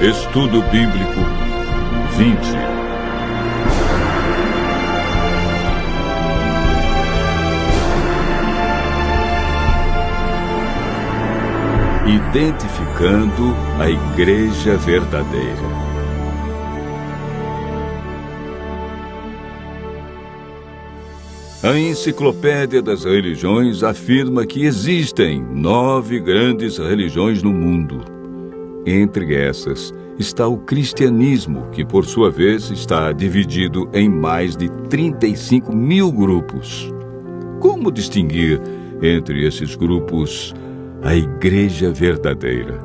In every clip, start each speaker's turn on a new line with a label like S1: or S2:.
S1: Estudo Bíblico 20. Identificando a Igreja Verdadeira. A Enciclopédia das Religiões afirma que existem 9 grandes religiões no mundo. Entre essas está o cristianismo, que por sua vez está dividido em mais de 35 mil grupos. Como distinguir entre esses grupos a Igreja Verdadeira?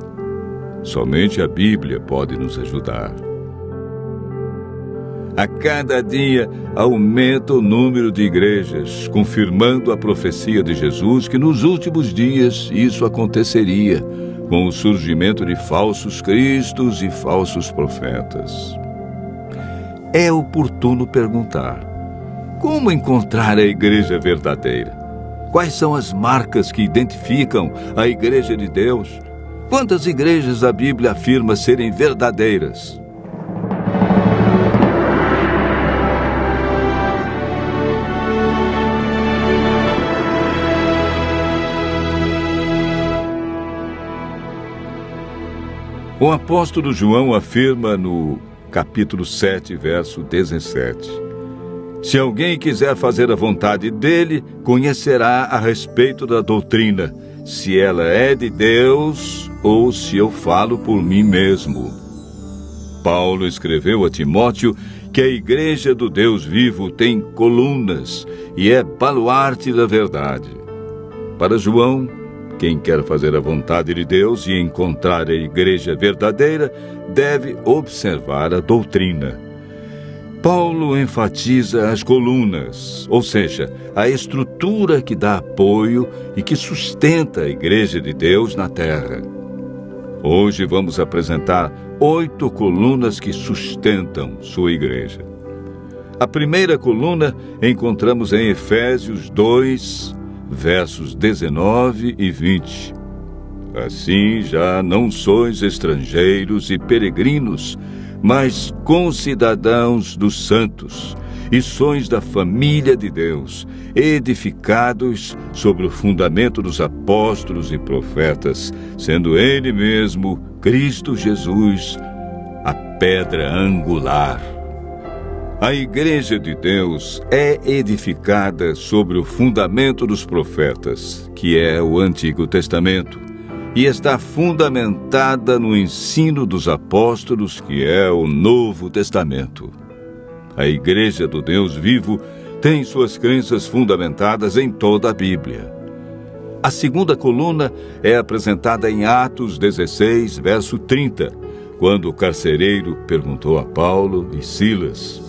S1: Somente a Bíblia pode nos ajudar. A cada dia aumenta o número de igrejas, confirmando a profecia de Jesus que nos últimos dias isso aconteceria, com o surgimento de falsos cristos e falsos profetas. É oportuno perguntar: como encontrar a Igreja Verdadeira? Quais são as marcas que identificam a Igreja de Deus? Quantas igrejas a Bíblia afirma serem verdadeiras? O apóstolo João afirma no capítulo 7, verso 17: se alguém quiser fazer a vontade dele, conhecerá a respeito da doutrina, se ela é de Deus ou se eu falo por mim mesmo. Paulo escreveu a Timóteo que a Igreja do Deus vivo tem colunas e é baluarte da verdade. Para João, quem quer fazer a vontade de Deus e encontrar a Igreja verdadeira deve observar a doutrina. Paulo enfatiza as colunas, ou seja, a estrutura que dá apoio e que sustenta a Igreja de Deus na terra. Hoje vamos apresentar 8 colunas que sustentam sua igreja. A primeira coluna encontramos em Efésios 2, versos 19 e 20. Assim já não sois estrangeiros e peregrinos, mas concidadãos dos santos, e sois da família de Deus, edificados sobre o fundamento dos apóstolos e profetas, sendo Ele mesmo, Cristo Jesus, a pedra angular. A Igreja de Deus é edificada sobre o fundamento dos profetas, que é o Antigo Testamento, e está fundamentada no ensino dos apóstolos, que é o Novo Testamento. A Igreja do Deus vivo tem suas crenças fundamentadas em toda a Bíblia. A segunda coluna é apresentada em Atos 16, verso 30, quando o carcereiro perguntou a Paulo e Silas: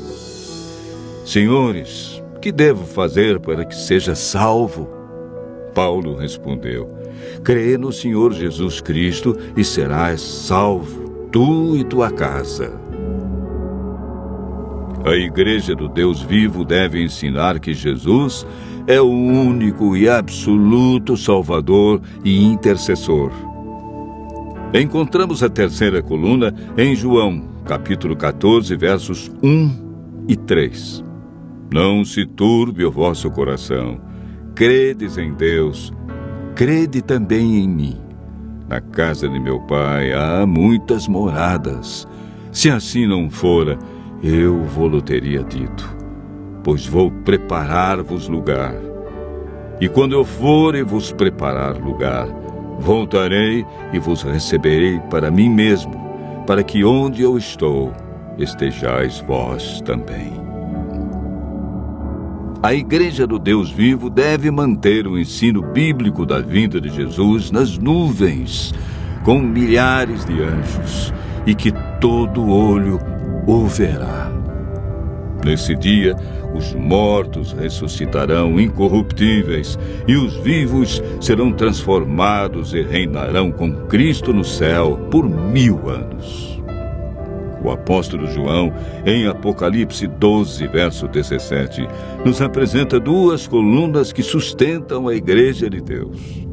S1: Senhores, que devo fazer para que seja salvo? Paulo respondeu: crê no Senhor Jesus Cristo e serás salvo, tu e tua casa. A Igreja do Deus vivo deve ensinar que Jesus é o único e absoluto Salvador e intercessor. Encontramos a terceira coluna em João, capítulo 14, versos 1 e 3. Não se turbe o vosso coração. Credes em Deus, crede também em mim. Na casa de meu Pai há muitas moradas. Se assim não fora, eu vou-lo teria dito, pois vou preparar-vos lugar. E quando eu for e vos preparar lugar, voltarei e vos receberei para mim mesmo, para que onde eu estou, estejais vós também. A Igreja do Deus vivo deve manter o ensino bíblico da vinda de Jesus nas nuvens, com milhares de anjos, e que todo olho o verá. Nesse dia, os mortos ressuscitarão incorruptíveis, e os vivos serão transformados e reinarão com Cristo no céu por 1000 anos. O apóstolo João, em Apocalipse 12, verso 17, nos apresenta 2 colunas que sustentam a Igreja de Deus.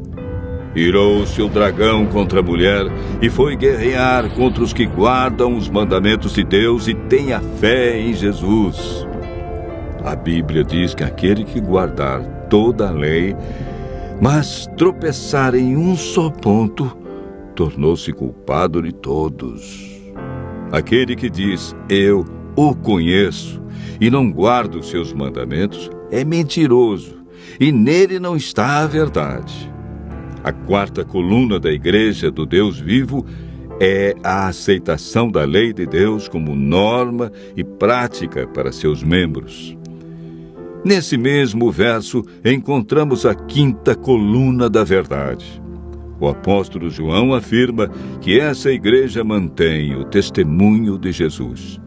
S1: Irou-se o dragão contra a mulher e foi guerrear contra os que guardam os mandamentos de Deus e têm a fé em Jesus. A Bíblia diz que aquele que guardar toda a lei, mas tropeçar em um só ponto, tornou-se culpado de todos. Aquele que diz, eu o conheço, e não guarda os seus mandamentos, é mentiroso, e nele não está a verdade. A quarta coluna da Igreja do Deus vivo é a aceitação da lei de Deus como norma e prática para seus membros. Nesse mesmo verso, encontramos a quinta coluna da verdade. O apóstolo João afirma que essa igreja mantém o testemunho de Jesus.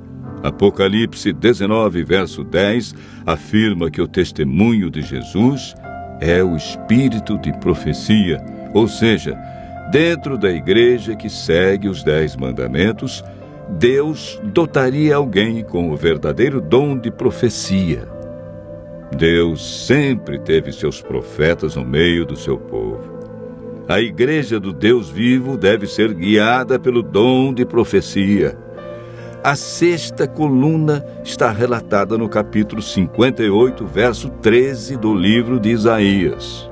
S1: Apocalipse 19, verso 10, afirma que o testemunho de Jesus é o espírito de profecia, ou seja, dentro da igreja que segue os 10 mandamentos, Deus dotaria alguém com o verdadeiro dom de profecia. Deus sempre teve seus profetas no meio do seu povo. A igreja do Deus vivo deve ser guiada pelo dom de profecia. A sexta coluna está relatada no capítulo 58, verso 13 do livro de Isaías.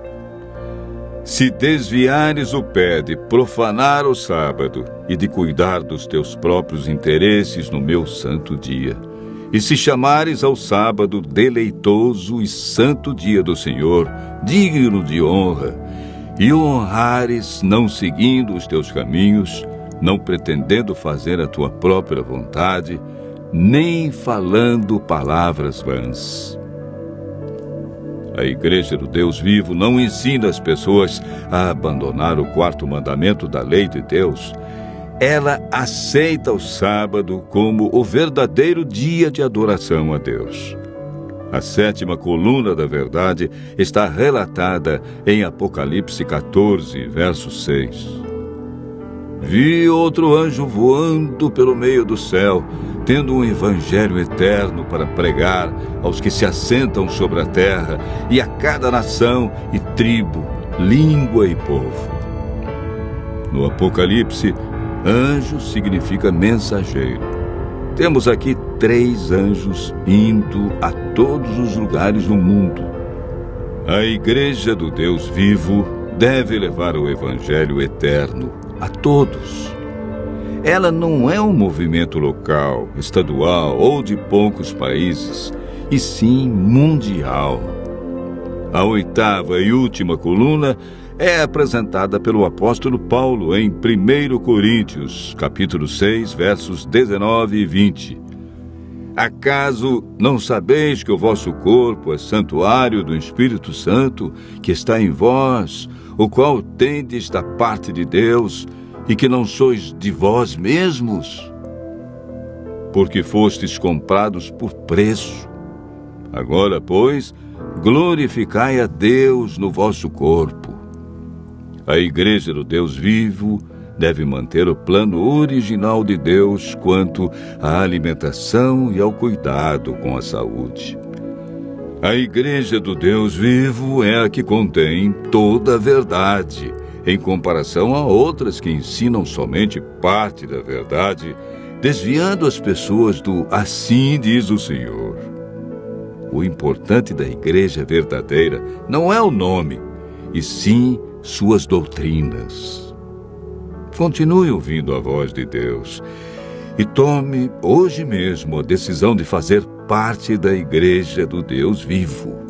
S1: Se desviares o pé de profanar o sábado e de cuidar dos teus próprios interesses no meu santo dia, e se chamares ao sábado deleitoso e santo dia do Senhor, digno de honra, e o honrares não seguindo os teus caminhos, não pretendendo fazer a tua própria vontade, nem falando palavras vãs. A Igreja do Deus vivo não ensina as pessoas a abandonar o quarto mandamento da lei de Deus. Ela aceita o sábado como o verdadeiro dia de adoração a Deus. A sétima coluna da verdade está relatada em Apocalipse 14, verso 6. Vi outro anjo voando pelo meio do céu, tendo um evangelho eterno para pregar aos que se assentam sobre a terra e a cada nação e tribo, língua e povo. No Apocalipse, anjo significa mensageiro. Temos aqui 3 anjos indo a todos os lugares do mundo. A Igreja do Deus vivo deve levar o evangelho eterno a todos. Ela não é um movimento local, estadual ou de poucos países, e sim mundial. A oitava e última coluna é apresentada pelo apóstolo Paulo em 1 Coríntios, capítulo 6, versos 19 e 20. Acaso não sabeis que o vosso corpo é santuário do Espírito Santo, que está em vós, o qual tendes da parte de Deus, e que não sois de vós mesmos? Porque fostes comprados por preço. Agora, pois, glorificai a Deus no vosso corpo. A Igreja do Deus vivo deve manter o plano original de Deus quanto à alimentação e ao cuidado com a saúde. A Igreja do Deus vivo é a que contém toda a verdade, em comparação a outras que ensinam somente parte da verdade, desviando as pessoas do assim diz o Senhor. O importante da Igreja verdadeira não é o nome, e sim suas doutrinas. Continue ouvindo a voz de Deus e tome hoje mesmo a decisão de fazer parte da Igreja do Deus vivo.